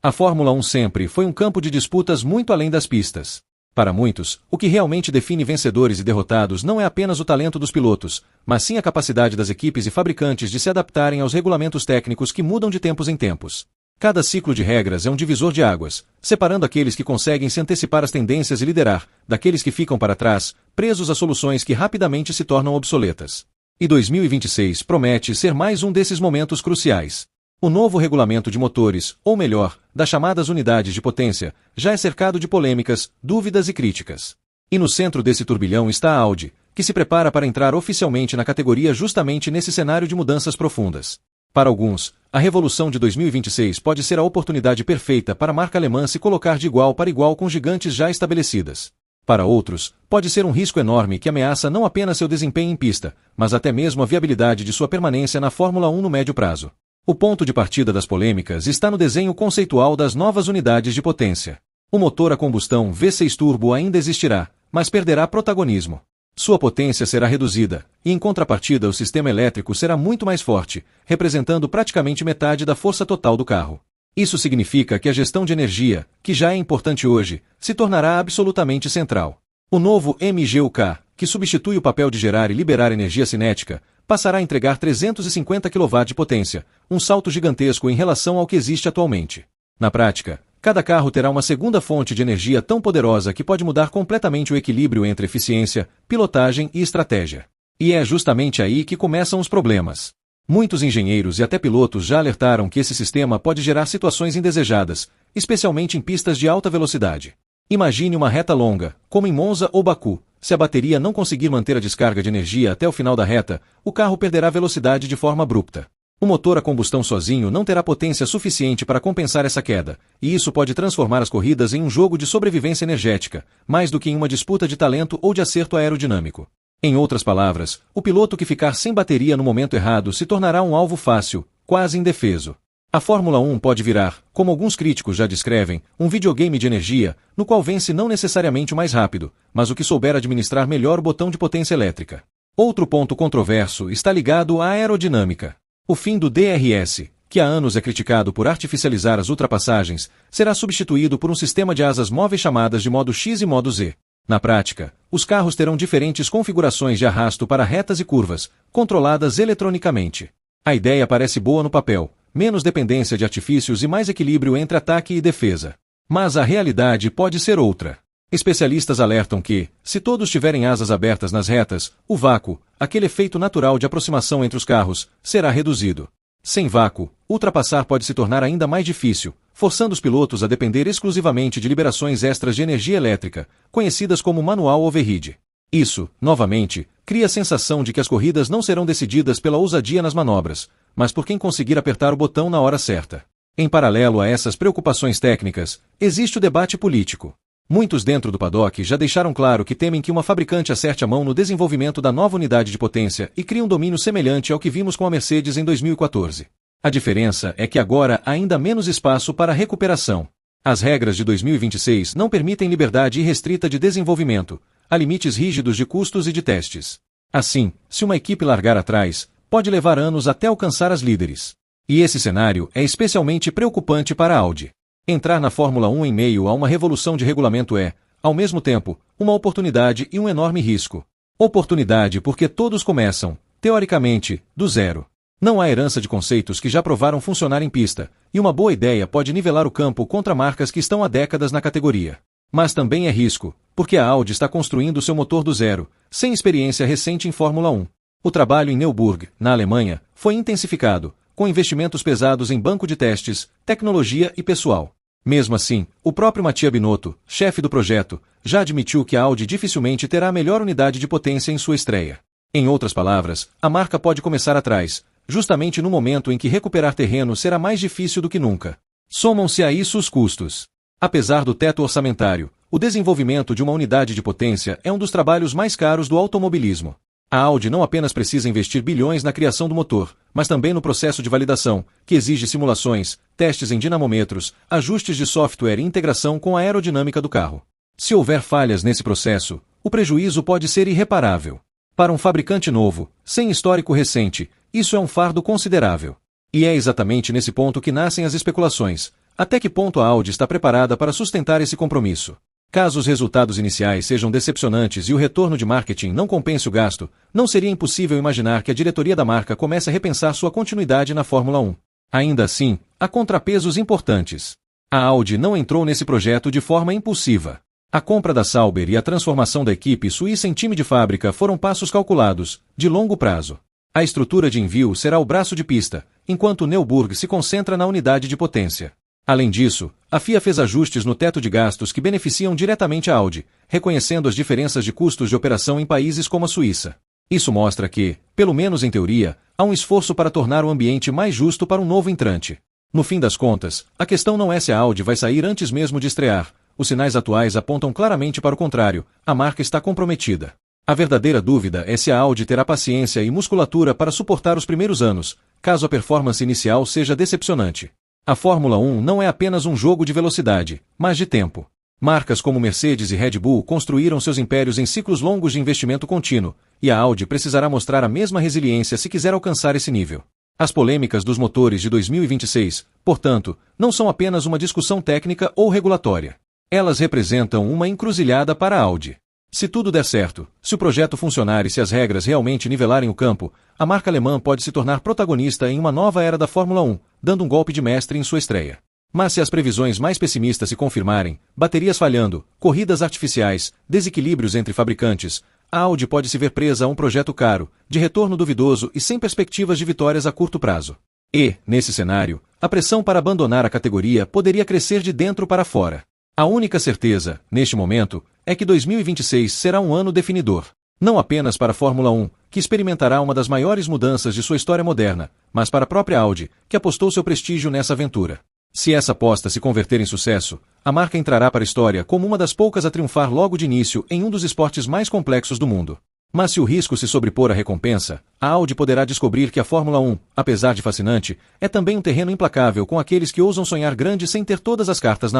A Fórmula 1 sempre foi um campo de disputas muito além das pistas. Para muitos, o que realmente define vencedores e derrotados não é apenas o talento dos pilotos, mas sim a capacidade das equipes e fabricantes de se adaptarem aos regulamentos técnicos que mudam de tempos em tempos. Cada ciclo de regras é um divisor de águas, separando aqueles que conseguem se antecipar às tendências e liderar, daqueles que ficam para trás, presos a soluções que rapidamente se tornam obsoletas. E 2026 promete ser mais um desses momentos cruciais. O novo regulamento de motores, ou melhor, das chamadas unidades de potência, já é cercado de polêmicas, dúvidas e críticas. E no centro desse turbilhão está a Audi, que se prepara para entrar oficialmente na categoria justamente nesse cenário de mudanças profundas. Para alguns, a revolução de 2026 pode ser a oportunidade perfeita para a marca alemã se colocar de igual para igual com gigantes já estabelecidas. Para outros, pode ser um risco enorme que ameaça não apenas seu desempenho em pista, mas até mesmo a viabilidade de sua permanência na Fórmula 1 no médio prazo. O ponto de partida das polêmicas está no desenho conceitual das novas unidades de potência. O motor a combustão V6 turbo ainda existirá, mas perderá protagonismo. Sua potência será reduzida, e em contrapartida o sistema elétrico será muito mais forte, representando praticamente metade da força total do carro. Isso significa que a gestão de energia, que já é importante hoje, se tornará absolutamente central. O novo MGU-K, que substitui o papel de gerar e liberar energia cinética, passará a entregar 350 kW de potência, um salto gigantesco em relação ao que existe atualmente. Na prática, cada carro terá uma segunda fonte de energia tão poderosa que pode mudar completamente o equilíbrio entre eficiência, pilotagem e estratégia. E é justamente aí que começam os problemas. Muitos engenheiros e até pilotos já alertaram que esse sistema pode gerar situações indesejadas, especialmente em pistas de alta velocidade. Imagine uma reta longa, como em Monza ou Baku. Se a bateria não conseguir manter a descarga de energia até o final da reta, o carro perderá velocidade de forma abrupta. O motor a combustão sozinho não terá potência suficiente para compensar essa queda, e isso pode transformar as corridas em um jogo de sobrevivência energética, mais do que em uma disputa de talento ou de acerto aerodinâmico. Em outras palavras, o piloto que ficar sem bateria no momento errado se tornará um alvo fácil, quase indefeso. A Fórmula 1 pode virar, como alguns críticos já descrevem, um videogame de energia, no qual vence não necessariamente o mais rápido, mas o que souber administrar melhor o botão de potência elétrica. Outro ponto controverso está ligado à aerodinâmica. O fim do DRS, que há anos é criticado por artificializar as ultrapassagens, será substituído por um sistema de asas móveis chamadas de modo X e modo Z. Na prática, os carros terão diferentes configurações de arrasto para retas e curvas, controladas eletronicamente. A ideia parece boa no papel, menos dependência de artifícios e mais equilíbrio entre ataque e defesa. Mas a realidade pode ser outra. Especialistas alertam que, se todos tiverem asas abertas nas retas, o vácuo, aquele efeito natural de aproximação entre os carros, será reduzido. Sem vácuo, ultrapassar pode se tornar ainda mais difícil, forçando os pilotos a depender exclusivamente de liberações extras de energia elétrica, conhecidas como manual override. Isso, novamente, cria a sensação de que as corridas não serão decididas pela ousadia nas manobras, mas por quem conseguir apertar o botão na hora certa. Em paralelo a essas preocupações técnicas, existe o debate político. Muitos dentro do paddock já deixaram claro que temem que uma fabricante acerte a mão no desenvolvimento da nova unidade de potência e crie um domínio semelhante ao que vimos com a Mercedes em 2014. A diferença é que agora há ainda menos espaço para recuperação. As regras de 2026 não permitem liberdade irrestrita de desenvolvimento, há limites rígidos de custos e de testes. Assim, se uma equipe largar atrás, pode levar anos até alcançar as líderes. E esse cenário é especialmente preocupante para a Audi. Entrar na Fórmula 1 em meio a uma revolução de regulamento é, ao mesmo tempo, uma oportunidade e um enorme risco. Oportunidade porque todos começam, teoricamente, do zero. Não há herança de conceitos que já provaram funcionar em pista, e uma boa ideia pode nivelar o campo contra marcas que estão há décadas na categoria. Mas também é risco, porque a Audi está construindo seu motor do zero, sem experiência recente em Fórmula 1. O trabalho em Nürburgring, na Alemanha, foi intensificado, com investimentos pesados em banco de testes, tecnologia e pessoal. Mesmo assim, o próprio Mattia Binotto, chefe do projeto, já admitiu que a Audi dificilmente terá a melhor unidade de potência em sua estreia. Em outras palavras, a marca pode começar atrás, justamente no momento em que recuperar terreno será mais difícil do que nunca. Somam-se a isso os custos. Apesar do teto orçamentário, o desenvolvimento de uma unidade de potência é um dos trabalhos mais caros do automobilismo. A Audi não apenas precisa investir bilhões na criação do motor, mas também no processo de validação, que exige simulações, testes em dinamômetros, ajustes de software e integração com a aerodinâmica do carro. Se houver falhas nesse processo, o prejuízo pode ser irreparável. Para um fabricante novo, sem histórico recente, isso é um fardo considerável. E é exatamente nesse ponto que nascem as especulações. Até que ponto a Audi está preparada para sustentar esse compromisso? Caso os resultados iniciais sejam decepcionantes e o retorno de marketing não compense o gasto, não seria impossível imaginar que a diretoria da marca comece a repensar sua continuidade na Fórmula 1. Ainda assim, há contrapesos importantes. A Audi não entrou nesse projeto de forma impulsiva. A compra da Sauber e a transformação da equipe suíça em time de fábrica foram passos calculados, de longo prazo. A estrutura de envio será o braço de pista, enquanto Nürburgring se concentra na unidade de potência. Além disso, a FIA fez ajustes no teto de gastos que beneficiam diretamente a Audi, reconhecendo as diferenças de custos de operação em países como a Suíça. Isso mostra que, pelo menos em teoria, há um esforço para tornar o ambiente mais justo para um novo entrante. No fim das contas, a questão não é se a Audi vai sair antes mesmo de estrear. Os sinais atuais apontam claramente para o contrário, a marca está comprometida. A verdadeira dúvida é se a Audi terá paciência e musculatura para suportar os primeiros anos, caso a performance inicial seja decepcionante. A Fórmula 1 não é apenas um jogo de velocidade, mas de tempo. Marcas como Mercedes e Red Bull construíram seus impérios em ciclos longos de investimento contínuo, e a Audi precisará mostrar a mesma resiliência se quiser alcançar esse nível. As polêmicas dos motores de 2026, portanto, não são apenas uma discussão técnica ou regulatória. Elas representam uma encruzilhada para a Audi. Se tudo der certo, se o projeto funcionar e se as regras realmente nivelarem o campo, a marca alemã pode se tornar protagonista em uma nova era da Fórmula 1, dando um golpe de mestre em sua estreia. Mas se as previsões mais pessimistas se confirmarem, baterias falhando, corridas artificiais, desequilíbrios entre fabricantes, a Audi pode se ver presa a um projeto caro, de retorno duvidoso e sem perspectivas de vitórias a curto prazo. E, nesse cenário, a pressão para abandonar a categoria poderia crescer de dentro para fora. A única certeza, neste momento, é que 2026 será um ano definidor. Não apenas para a Fórmula 1, que experimentará uma das maiores mudanças de sua história moderna, mas para a própria Audi, que apostou seu prestígio nessa aventura. Se essa aposta se converter em sucesso, a marca entrará para a história como uma das poucas a triunfar logo de início em um dos esportes mais complexos do mundo. Mas se o risco se sobrepor à recompensa, a Audi poderá descobrir que a Fórmula 1, apesar de fascinante, é também um terreno implacável com aqueles que ousam sonhar grande sem ter todas as cartas na mão.